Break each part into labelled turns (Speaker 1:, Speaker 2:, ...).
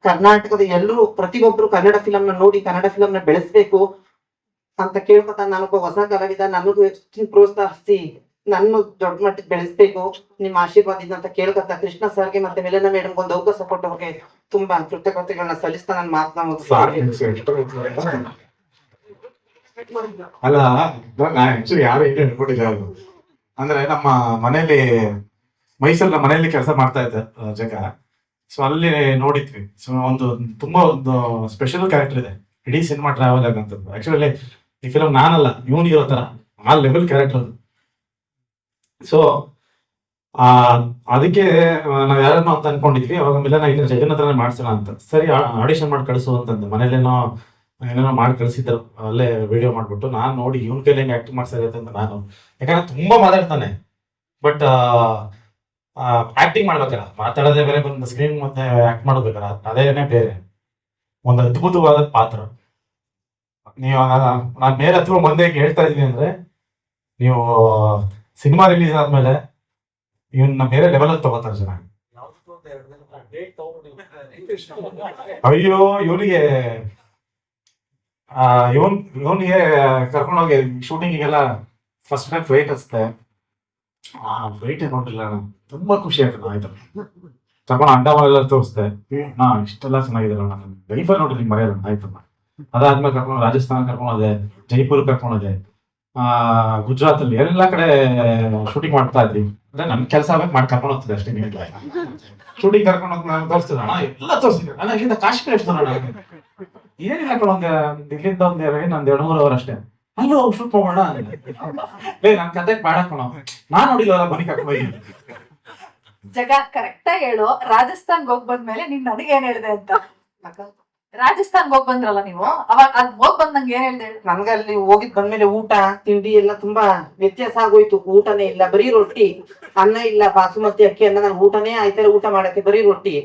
Speaker 1: ಕರ್ನಾಟಕದ ಎಲ್ಲರೂ ಪ್ರತಿಯೊಬ್ರು ಕನ್ನಡ ಫಿಲಂನ ನೋಡಿ ಕನ್ನಡ ಫಿಲಂನ ಬೆಳೆಸ್ಬೇಕು ಅಂತ ಕೇಳ್ಕೊತಾ ನಾನೊಬ್ಬ ಹೊಸ ಕಲಾವಿದ, ನನಗೂ ಹೆಚ್ಚಿನ ಪ್ರೋತ್ಸಾಹಿಸಿ ನನ್ನ ದೊಡ್ಡ ಮಟ್ಟಕ್ಕೆ ಬೆಳೆಸ್ಬೇಕು ನಿಮ್ಮ ಆಶೀರ್ವಾದ ಅಂತ ಕೇಳ್ಕೊತಾ ಕೃಷ್ಣ ಸರ್ಗೆ ಮತ್ತೆ ಮಿಲನ ಮೇಡಮ್ ಒಂದು ಅವಕಾಶ ಕೊಟ್ಟವ್ರಿಗೆ ತುಂಬಾ ಕೃತಜ್ಞತೆಗಳನ್ನ ಸಲ್ಲಿಸ್ತಾ ನನ್ನ ಮಾತನ್ನ
Speaker 2: ಅಲ್ಲ ಆಕ್ಚುಲಿ ಯಾರು ಹೇಳಿ ಅನ್ಕೊಂಡಿದ್ದೆ ಅದು ಅಂದ್ರೆ ನಮ್ಮ ಮನೇಲಿ ಮೈಸೂರಿನ ಮನೆಯಲ್ಲಿ ಕೆಲಸ ಮಾಡ್ತಾ ಇದ್ದೆ ಜಗ. ಸೊ ಅಲ್ಲಿ ನೋಡಿದ್ವಿ. ಸೊ ತುಂಬಾ ಒಂದು ಸ್ಪೆಷಲ್ ಕ್ಯಾರೆಕ್ಟರ್ ಇದೆ ಇಡೀ ಸಿನಿಮಾ ಟ್ರಾವೆಲ್ ಆಗಂತದ್ದು. ಆಕ್ಚುಲಿ ಈ ಫಿಲಮ್ ನಾನಲ್ಲ ಇವನ್ ಇರೋ ತರ ಆ ಲೆವೆಲ್ ಕ್ಯಾರೆಕ್ಟರ್ ಅದು. ಸೊ ಅದಕ್ಕೆ ನಾವ್ ಯಾರನ್ನೋ ಅಂತ ಅನ್ಕೊಂಡಿದ್ವಿ. ಅವಾಗ ಮಿಲನ ಇಲ್ಲ ಜಗನ್ ಹತ್ರನೇ ಮಾಡ್ಸೋಣ ಅಂತ. ಸರಿ ಆಡಿಷನ್ ಮಾಡಿ ಕಳಿಸು ಅಂತಂದು ಮನೇಲೇನೋ ಏನೇನೋ ಮಾಡಿ ಕಳಿಸಿದ್ರು. ಅಲ್ಲೇ ವಿಡಿಯೋ ಮಾಡ್ಬಿಟ್ಟು ನಾನು ನೋಡಿ ಇವನ್ ಕೈಲಿ ಹೆಂಗೆ ಆಕ್ಟಿಂಗ್ ಮಾಡ್ಸಾಗತ್ತೆ ಅಂತ ನಾನು, ಯಾಕಂದ್ರೆ ತುಂಬಾ ಮಾತಾಡ್ತಾನೆ. ಬಟ್ ಆಕ್ಟಿಂಗ್ ಮಾಡ್ಬೇಕಾರ ಮಾತಾಡೋದೇ ಬೇರೆ, ಬಂದು ಸ್ಕ್ರೀನ್ ಮತ್ತೆ ಆಕ್ಟ್ ಮಾಡ್ಬೇಕಾರ ಅದೇನೇ ಬೇರೆ. ಒಂದು ಅದ್ಭುತವಾದ ಪಾತ್ರ. ನೀವು ನಾನು ಮೇಲೆ ಹತ್ರ ಮುಂದೆ ಹೇಳ್ತಾ ಇದೀನಿ ಅಂದ್ರೆ, ನೀವು ಸಿನಿಮಾ ರಿಲೀಸ್ ಆದ್ಮೇಲೆ ಇವನ್ನ ಬೇರೆ ಲೆವೆಲ್ ಅಲ್ಲಿ ತಗೋತಾರೆ ಜನ. ಅಯ್ಯೋ ಇವನಿಗೆ ಇವನಿಗೆ ಕರ್ಕೊಂಡೋಗಿ ಶೂಟಿಂಗಿಗೆಲ್ಲ ಫಸ್ಟ್ ಟೈಮ್ ಫ್ಲೈಟ್ ಹಚ್ತೆ. ಫ್ಲೈಟ್ ನೋಡಿಲ್ಲ ನಾನು, ತುಂಬಾ ಖುಷಿ ಆಯ್ತು. ಆಯ್ತು ಕರ್ಕೊಂಡು ಅಂಡಮಾನೆಲ್ಲ ತೋರಿಸ್ದೆ. ಇಷ್ಟೆಲ್ಲ ಚೆನ್ನಾಗಿದೆ ನಾನು ಲೈಫಲ್ಲಿ ನೋಡಿದ್ದೀನಿ, ಮರೆಯಲ್ಲ. ಆಯ್ತು ಅದಾದ್ಮೇಲೆ ಕರ್ಕೊಂಡು ರಾಜಸ್ಥಾನ ಕರ್ಕೊಂಡೋದೆ, ಜೈಪುರ್ ಕರ್ಕೊಂಡೋದೆ, ಗುಜರಾತ್ ಅಲ್ಲಿ ಎಲ್ಲ ಕಡೆ ಶೂಟಿಂಗ್ ಮಾಡ್ತಾ ಇದ್ವಿ. ಅಂದ್ರೆ ನನ್ ಕೆಲಸ ಆಗ್ಬೇಕು ಮಾಡಿ ಕರ್ಕೊಂಡು ಹೋಗ್ತಿದ್ದೆ ಅಷ್ಟೇ. ಶೂಟಿಂಗ್ ಕರ್ಕೊಂಡು ಹೋಗಿ ನಾನು ತೋರಿಸ್ತಿದ್ದೆ ಎಲ್ಲ ತೋರಿಸ್ತಿದ್ದೆ. ನಾನು ಇಲ್ಲಿಂದ ಕಾಶ್ಮೀರ ಎಷ್ಟು ದೂರ ಏನಿಲ್ಲ ಕಣೊಂದು ಇಲ್ಲಿಂದ ಒಂದ್ 2-3 ಅವರ್ ಅಷ್ಟೇ. ಅಲ್ಲೂ ಶೂಟ್ ಮಾಡೋಣ ನನ್ ಕತೆ ಬೇಡ ಕಣ, ನಾನ್ ನೋಡಿಲ್ಲ ಬನ್ನಿ ಕರ್ಕೊಂಡು.
Speaker 3: ಜಗ ಕರೆಕ್ಟ್ ಆಗಿ ಹೇಳು, ರಾಜಸ್ಥಾನ್ಗೆ ಹೋಗ್ ಬಂದ್ಮೇಲೆ ನೀನ್ ನನಗೆ ಏನ್ ಹೇಳ್ದೆ ಅಂತ. ರಾಜಸ್ಥಾನ್ಗೆ ಹೋಗ್ ಬಂದ್ರಲ್ಲ ನೀವು, ಅವಾಗ ಅದ್ ಹೋಗ್ ಬಂದಂಗೆ ಏನ್ ಹೇಳ್ದೆ?
Speaker 1: ನನ್ಗೆ ಅಲ್ಲಿ ಹೋಗಿದ್ ಬಂದ್ಮೇಲೆ ಊಟ ತಿಂಡಿ ಎಲ್ಲ ತುಂಬಾ ವ್ಯತ್ಯಾಸ ಆಗೋಯ್ತು. ಊಟನೇ ಇಲ್ಲ, ಬರೀ ರೊಟ್ಟಿ, ಅನ್ನ ಇಲ್ಲ, ಬಾಸುಮತಿ ಅಕ್ಕಿ ಅನ್ನ. ನನ್ ಊಟನೇ ಆಯ್ತಾರೆ ಊಟ ಮಾಡಕ್ಕೆ, ಬರೀ ರೊಟ್ಟಿ.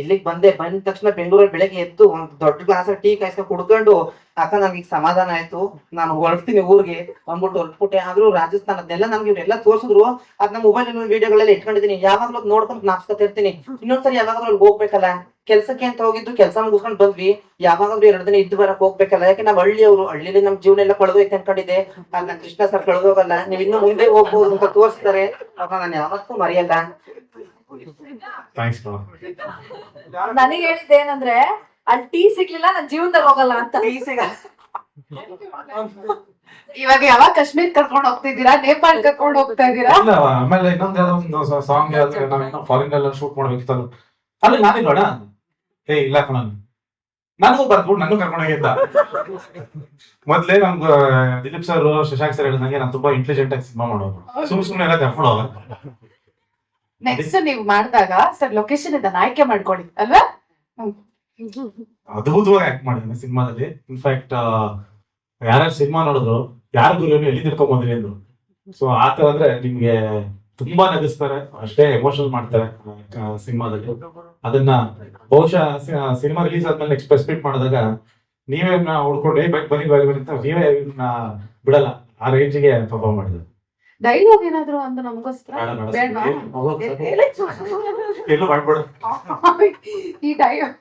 Speaker 1: ಇಲ್ಲಿಗೆ ಬಂದ ತಕ್ಷಣ ಬೆಂಗಳೂರಲ್ಲಿ ಬೆಳಗ್ಗೆ ಎದ್ದು ಒಂದ್ ದೊಡ್ಡ ಗ್ಲಾಸ್ ಟೀ ಕಾಯಿಸ್ಕೊಂಡು ಕುಡ್ಕೊಂಡು ಅಕ್ಕ ನನ್ಗೆ ಸಮಾಧಾನ ಆಯ್ತು, ನಾನು ಹೊರಡ್ತೀನಿ ಊರಿಗೆ ಅಂದ್ಬಿಟ್ಟು ಹೊರಟ್ಬಿಟ್ಟೆ. ಆದ್ರೂ ರಾಜಸ್ಥಾನದೆಲ್ಲ ನಮ್ಗೆ ಇವ್ರೆಲ್ಲ ತೋರಿಸಿದ್ರು. ಅದ್ ನಮ್ಮ ಮೊಬೈಲ್ ವಿಡಿಯೋಗಳೆಲ್ಲ ಇಟ್ಕೊಂಡಿದ್ದೀನಿ, ಯಾವಾಗ್ಲೂ ನೋಡ್ಕೊಂಡು ಜ್ಞಾಪಿಸ್ಕೊತಾ ಇರ್ತೀನಿ. ಇನ್ನೊಂದ್ಸರಿ ಯಾವಾಗಾದ್ರೂ ಅಲ್ಲಿ ಹೋಗ್ಬೇಕಲ್ಲ, ಕೆಲ್ಸಕ್ಕೆ ಅಂತ ಹೋಗಿದ್ದು ಕೆಲಸ ಮುಗಿಸ್ಕೊಂಡು ಬಂದ್ವಿ. ಯಾವಾಗಾದ್ರೂ 2 ದಿನ ಇದ್ದು ಬರಕ್ ಹೋಗ್ಬೇಕಲ್ಲ, ಯಾಕೆ ನಾವ್ ಹಳ್ಳಿಯವರು, ಹಳ್ಳಿಲಿ ನಮ್ ಜೀವನ ಎಲ್ಲ ಕಳೆದೋಯ್ತು ಅನ್ಕೊಂಡಿದ್ದೆ. ಅದ್ ಕೃಷ್ಣ ಸರ್ ಕಳೆದೋಗಲ್ಲ, ನೀವ್ ಇನ್ನು ಮುಂದೆ ಹೋಗ್ಬೋದು ಅಂತ ತೋರಿಸ್ತಾರೆ. ಅವಾಗ ನಾನು ಯಾವತ್ತೂ ಮರೆಯಲ್ಲ.
Speaker 3: ನನಗೆ ಹೇಳಿದ್ದೆ ಏನಂದ್ರೆ, ಅಲ್ಲಿ ಟೀ ಸಿಗ್ಲಿಲ್ಲ ನನ್ ಜೀವನದಾಗ ಹೋಗಲ್ಲ ಅಂತ. ಇವಾಗ ಯಾವಾಗ ಕಾಶ್ಮೀರ್ ಕರ್ಕೊಂಡು ಹೋಗ್ತಿದ್ದೀರಾ, ನೇಪಾಳ್ ಕರ್ಕೊಂಡು ಹೋಗ್ತಾ ಇದೀರಾ?
Speaker 2: ಆಮೇಲೆ ಇನ್ನೊಂದ್ ಯಾವ್ದೋ ಸಾಂಗ್ ನಾವೇನೋ ಫಾರಿನ್ ಎಲ್ಲ ಶೂಟ್ ಮಾಡ್ಬೇಕಿತ್ತಲ್ಲ, ಅಲ್ಲಿ ನಾನಿಲ್ವಣ ಇಲ್ಲ ಕಣ, ನನಗೂ ಬರ್ದ್ಬಿಟ್ಟು ನನ್ನ ಕರ್ಕೊಂಡೋಗಿದ್ದ. ಮೊದ್ಲೇ ನಮ್ಗೆ ದಿಲೀಪ್ ಸರ್ ಶಶಾಂಕ್ ಸರ್ ಹೇಳಿದಂಗೆ ನಾನು ತುಂಬಾ ಇಂಟೆಲಿಜೆಂಟ್ ಆಗಿ ಸಿನಿಮಾ ಮಾಡೋದು, ಸುಮ್ನೆ ಎಲ್ಲ ಕರ್ಕೊಂಡು ಹೋಗ.
Speaker 3: ನೆಕ್ಸ್ಟ್ ನೀವು ಮಾಡಿದಾಗ ಸರ್ ಲೊಕೇಶನ್ ಇದನ್ನ ಆಯ್ಕೆ ಮಾಡ್ಕೊಳ್ಳಿ ಅಲ್ವಾ?
Speaker 2: ಅದ್ಭುತವಾಗಿ ಆಕ್ಟ್ ಮಾಡಿದ್ದೀನಿ ಸಿನಿಮಾದಲ್ಲಿ. ಇನ್ಫ್ಯಾಕ್ಟ್ ಯಾರ್ಯಾರು ಸಿನಿಮಾ ನೋಡಿದ್ರು ಯಾರ ಗುರು ಎಲ್ಲಿ ತಿಳ್ಕೊಂಡ್ ಬಂದ್ರಿ ಅಂದ್ರು. ಸೊ ಆತರ ಅಂದ್ರೆ ನಿಮ್ಗೆ ತುಂಬಾ ನಗಿಸ್ತಾರೆ, ಅಷ್ಟೇ ಎಮೋಷನಲ್ ಮಾಡ್ತಾರೆ ಸಿನಿಮಾದಲ್ಲಿ. ಅದನ್ನ ಬಹುಶಃ ಸಿನಿಮಾ ರಿಲೀಸ್ ಆದ್ಮೇಲೆ ಎಕ್ಸ್ಪೆಕ್ಟ್ ಮಾಡಿದಾಗ ನೀವೇ ಹುಡ್ಕೊಂಡು ಬನ್ನಿ ಅಂತ ನೀವೇ ಬಿಡಲ್ಲ, ಆ ರೇಂಜಿಗೆ ಪರ್ಫಾರ್ಮ್ ಮಾಡಿದ್ರು.
Speaker 3: ಡೈಲಾಗ್ ಏನಾದ್ರು ಒಂದು ನಮಗೋಸ್ಕರ
Speaker 2: ಎಲ್ಲೂ ಮಾಡ್ಬೇಡ
Speaker 3: ಈ ಡೈಲಾಗ್